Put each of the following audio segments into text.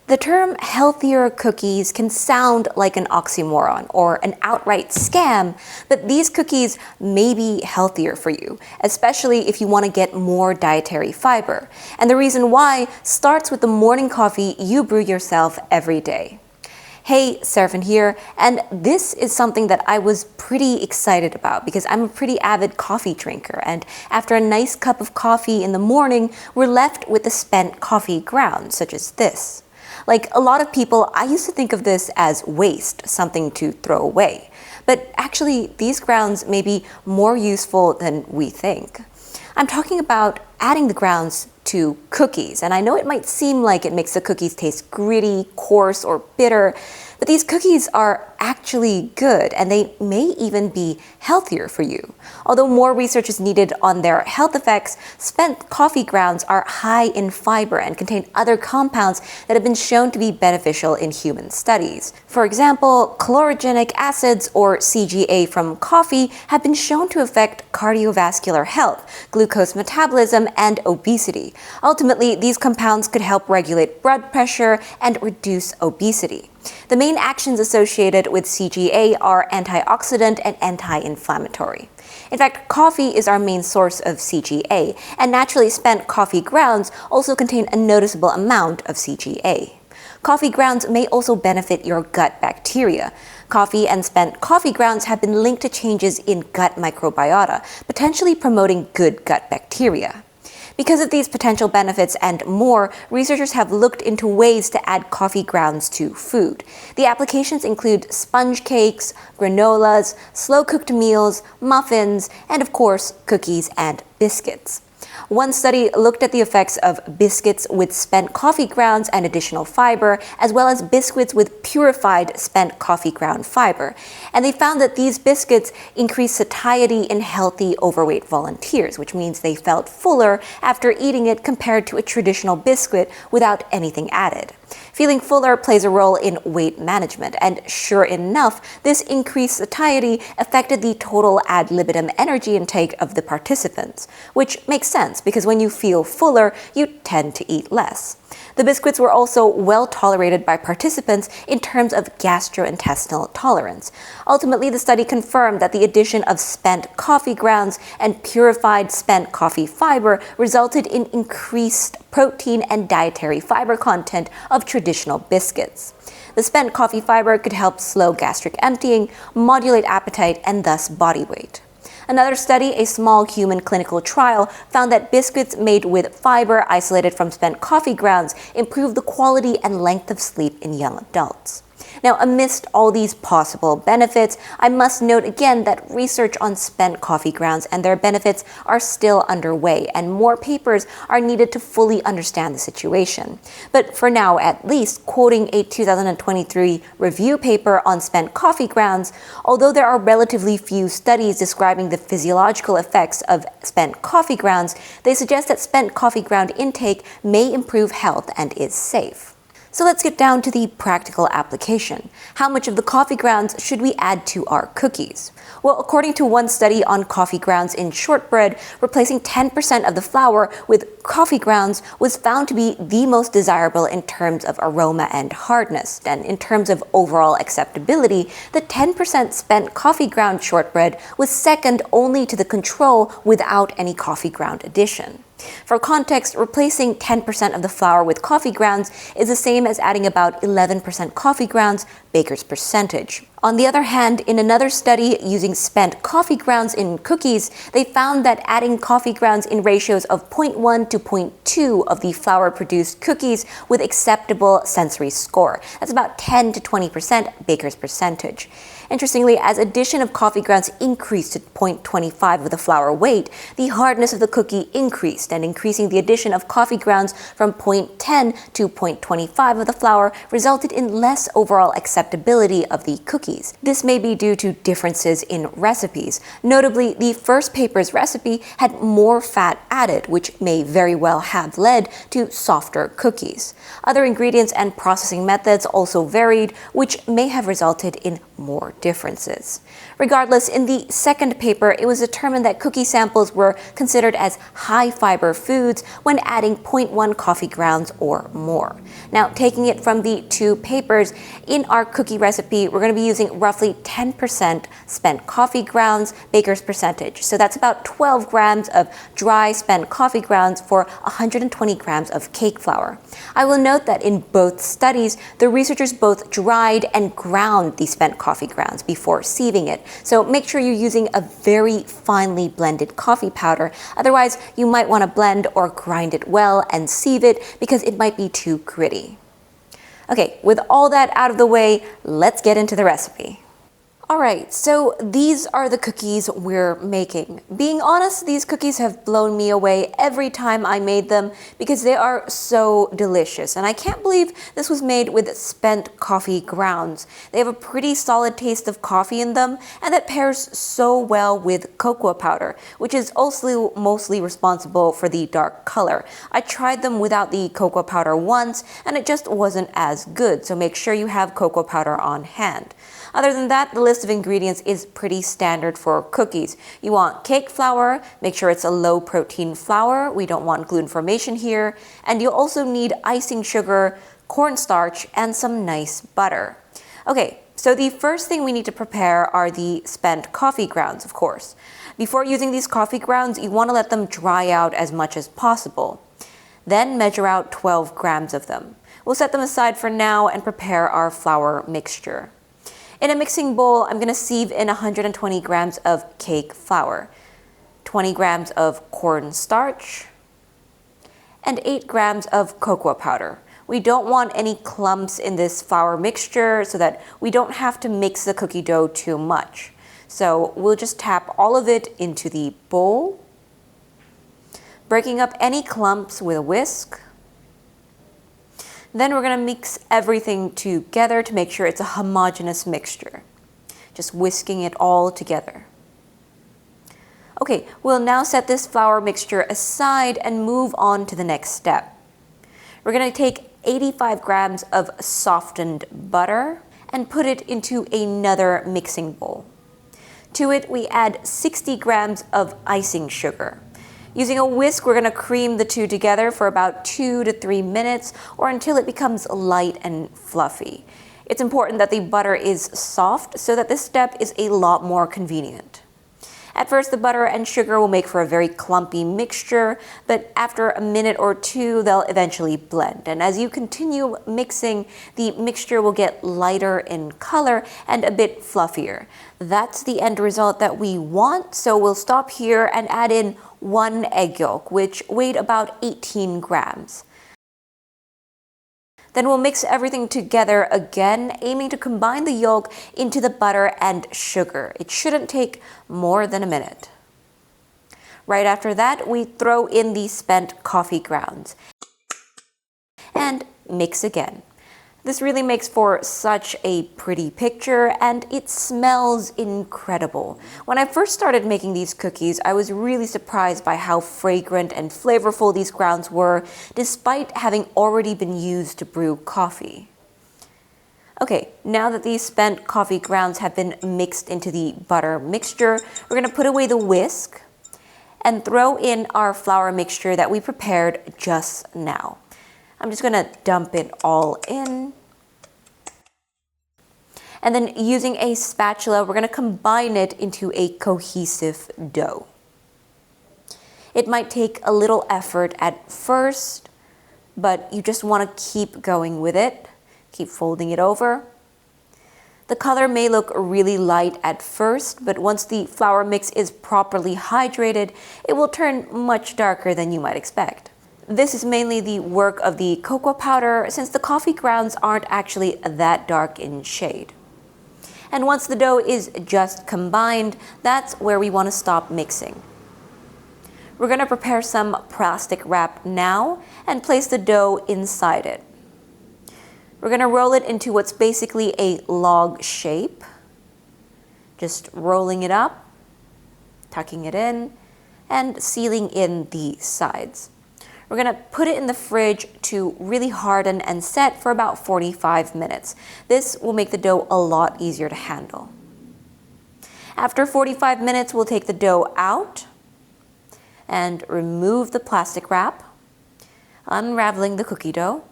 The term healthier cookies can sound like an oxymoron or an outright scam, but these cookies may be healthier for you, especially if you want to get more dietary fiber. And the reason why starts with the morning coffee you brew yourself every day. Hey, Serafin here, and this is something that I was pretty excited about because I'm a pretty avid coffee drinker, and after a nice cup of coffee in the morning, we're left with the spent coffee grounds, such as this. Like a lot of people, I used to think of this as waste, something to throw away. But actually, these grounds may be more useful than we think. I'm talking about adding the grounds to cookies, and I know it might seem like it makes the cookies taste gritty, coarse, or bitter, but these cookies are actually good, and they may even be healthier for you. Although more research is needed on their health effects, spent coffee grounds are high in fiber and contain other compounds that have been shown to be beneficial in human studies. For example, chlorogenic acids, or CGA, from coffee have been shown to affect cardiovascular health, glucose metabolism, and obesity. Ultimately, these compounds could help regulate blood pressure and reduce obesity. The main actions associated with CGA are antioxidant and anti-inflammatory. In fact, coffee is our main source of CGA, and naturally spent coffee grounds also contain a noticeable amount of CGA. Coffee grounds may also benefit your gut bacteria. Coffee and spent coffee grounds have been linked to changes in gut microbiota, potentially promoting good gut bacteria. Because of these potential benefits and more, researchers have looked into ways to add coffee grounds to food. The applications include sponge cakes, granolas, slow-cooked meals, muffins, and of course, cookies and biscuits. One study looked at the effects of biscuits with spent coffee grounds and additional fiber, as well as biscuits with purified spent coffee ground fiber. And they found that these biscuits increased satiety in healthy overweight volunteers, which means they felt fuller after eating it compared to a traditional biscuit without anything added. Feeling fuller plays a role in weight management, and sure enough, this increased satiety affected the total ad libitum energy intake of the participants, which makes sense because when you feel fuller, you tend to eat less. The biscuits were also well tolerated by participants in terms of gastrointestinal tolerance. Ultimately, the study confirmed that the addition of spent coffee grounds and purified spent coffee fiber resulted in increased protein and dietary fiber content of traditional biscuits. The spent coffee fiber could help slow gastric emptying, modulate appetite, and thus body weight. Another study, a small human clinical trial, found that biscuits made with fiber isolated from spent coffee grounds improved the quality and length of sleep in young adults. Now, amidst all these possible benefits, I must note again that research on spent coffee grounds and their benefits are still underway, and more papers are needed to fully understand the situation. But for now, at least, quoting a 2023 review paper on spent coffee grounds, although there are relatively few studies describing the physiological effects of spent coffee grounds, they suggest that spent coffee ground intake may improve health and is safe. So let's get down to the practical application. How much of the coffee grounds should we add to our cookies? Well, according to one study on coffee grounds in shortbread, replacing 10% of the flour with coffee grounds was found to be the most desirable in terms of aroma and hardness. And in terms of overall acceptability, the 10% spent coffee ground shortbread was second only to the control without any coffee ground addition. For context, replacing 10% of the flour with coffee grounds is the same as adding about 11% coffee grounds, baker's percentage. On the other hand, in another study using spent coffee grounds in cookies, they found that adding coffee grounds in ratios of 0.1 to 0.2 of the flour-produced cookies with acceptable sensory score. That's about 10 to 20% baker's percentage. Interestingly, as addition of coffee grounds increased to 0.25 of the flour weight, the hardness of the cookie increased, and increasing the addition of coffee grounds from 0.10 to 0.25 of the flour resulted in less overall acceptability of the cookies. This may be due to differences in recipes. Notably, the first paper's recipe had more fat added, which may very well have led to softer cookies. Other ingredients and processing methods also varied, which may have resulted in more differences. Regardless, in the second paper, it was determined that cookie samples were considered as high-fiber foods when adding 0.1 coffee grounds or more. Now, taking it from the two papers, in our cookie recipe, we're going to be using roughly 10% spent coffee grounds, baker's percentage. So that's about 12 grams of dry spent coffee grounds for 120 grams of cake flour. I will note that in both studies, the researchers both dried and ground the spent coffee grounds before sieving it. So make sure you're using a very finely blended coffee powder. Otherwise, you might want to blend or grind it well and sieve it because it might be too gritty. Okay, with all that out of the way, let's get into the recipe. Alright, so these are the cookies we're making. Being honest, these cookies have blown me away every time I made them because they are so delicious. And I can't believe this was made with spent coffee grounds. They have a pretty solid taste of coffee in them, and that pairs so well with cocoa powder, which is also mostly responsible for the dark color. I tried them without the cocoa powder once, and it just wasn't as good, so make sure you have cocoa powder on hand. Other than that, the list of ingredients is pretty standard for cookies. You want cake flour, make sure it's a low protein flour. We don't want gluten formation here. And you'll also need icing sugar, cornstarch, and some nice butter. Okay, so the first thing we need to prepare are the spent coffee grounds, of course. Before using these coffee grounds, you want to let them dry out as much as possible. Then measure out 12 grams of them. We'll set them aside for now and prepare our flour mixture. In a mixing bowl, I'm going to sieve in 120 grams of cake flour, 20 grams of cornstarch, and 8 grams of cocoa powder. We don't want any clumps in this flour mixture so that we don't have to mix the cookie dough too much. So we'll just tap all of it into the bowl, breaking up any clumps with a whisk. Then we're going to mix everything together to make sure it's a homogeneous mixture. Just whisking it all together. Okay, we'll now set this flour mixture aside and move on to the next step. We're going to take 85 grams of softened butter and put it into another mixing bowl. To it, we add 60 grams of icing sugar. Using a whisk, we're going to cream the two together for about 2 to 3 minutes or until it becomes light and fluffy. It's important that the butter is soft so that this step is a lot more convenient. At first, the butter and sugar will make for a very clumpy mixture, but after a minute or two, they'll eventually blend. And as you continue mixing, the mixture will get lighter in color and a bit fluffier. That's the end result that we want, so we'll stop here and add in 1 egg yolk, which weighed about 18 grams. Then we'll mix everything together again, aiming to combine the yolk into the butter and sugar. It shouldn't take more than a minute. Right after that, we throw in the spent coffee grounds and mix again. This really makes for such a pretty picture, and it smells incredible. When I first started making these cookies, I was really surprised by how fragrant and flavorful these grounds were, despite having already been used to brew coffee. Okay, now that these spent coffee grounds have been mixed into the butter mixture, we're going to put away the whisk and throw in our flour mixture that we prepared just now. I'm just going to dump it all in. And then using a spatula, we're going to combine it into a cohesive dough. It might take a little effort at first, but you just want to keep going with it. Keep folding it over. The color may look really light at first, but once the flour mix is properly hydrated, it will turn much darker than you might expect. This is mainly the work of the cocoa powder, since the coffee grounds aren't actually that dark in shade. And once the dough is just combined, that's where we want to stop mixing. We're going to prepare some plastic wrap now and place the dough inside it. We're going to roll it into what's basically a log shape. Just rolling it up, tucking it in, and sealing in the sides. We're gonna put it in the fridge to really harden and set for about 45 minutes. This will make the dough a lot easier to handle. After 45 minutes, we'll take the dough out and remove the plastic wrap, unraveling the cookie dough.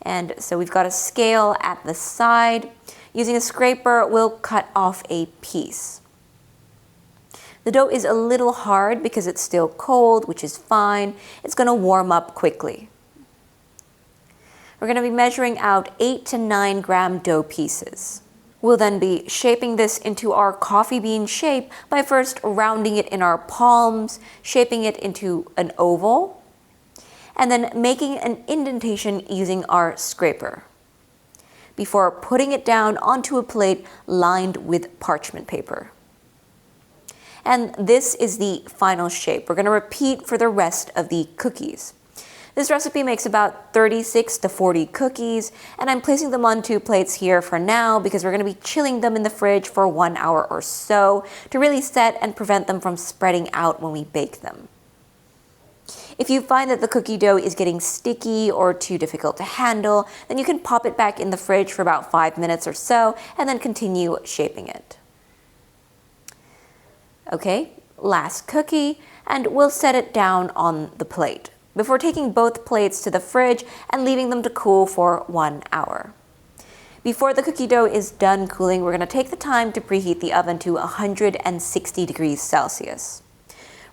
And so we've got a scale at the side. Using a scraper, we'll cut off a piece. The dough is a little hard because it's still cold, which is fine. It's going to warm up quickly. We're going to be measuring out 8 to 9 gram dough pieces. We'll then be shaping this into our coffee bean shape by first rounding it in our palms, shaping it into an oval, and then making an indentation using our scraper before putting it down onto a plate lined with parchment paper. And this is the final shape. We're going to repeat for the rest of the cookies. This recipe makes about 36 to 40 cookies, and I'm placing them on 2 plates here for now because we're going to be chilling them in the fridge for 1 hour or so to really set and prevent them from spreading out when we bake them. If you find that the cookie dough is getting sticky or too difficult to handle, then you can pop it back in the fridge for about 5 minutes or so and then continue shaping it. Okay, last cookie, and we'll set it down on the plate before taking both plates to the fridge and leaving them to cool for 1 hour. Before the cookie dough is done cooling, we're going to take the time to preheat the oven to 160 degrees Celsius.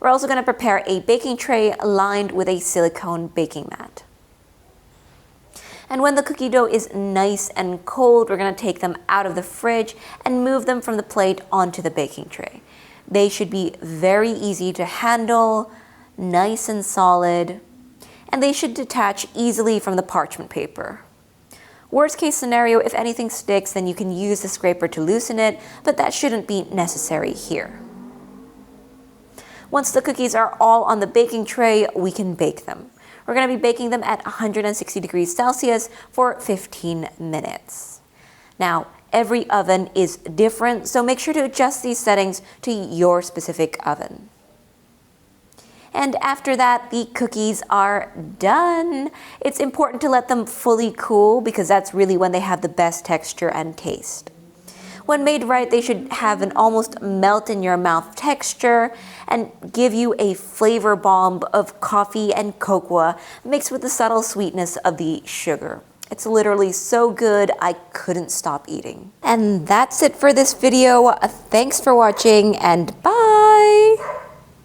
We're also going to prepare a baking tray lined with a silicone baking mat. And when the cookie dough is nice and cold, we're going to take them out of the fridge and move them from the plate onto the baking tray. They should be very easy to handle, nice and solid, and they should detach easily from the parchment paper. Worst case scenario, if anything sticks, then you can use the scraper to loosen it, but that shouldn't be necessary here. Once the cookies are all on the baking tray, we can bake them. We're going to be baking them at 160 degrees Celsius for 15 minutes. Now, every oven is different, so make sure to adjust these settings to your specific oven. And after that, the cookies are done. It's important to let them fully cool because that's really when they have the best texture and taste. When made right, they should have an almost melt in your mouth texture and give you a flavor bomb of coffee and cocoa mixed with the subtle sweetness of the sugar. It's literally so good, I couldn't stop eating. And that's it for this video. Thanks for watching and bye!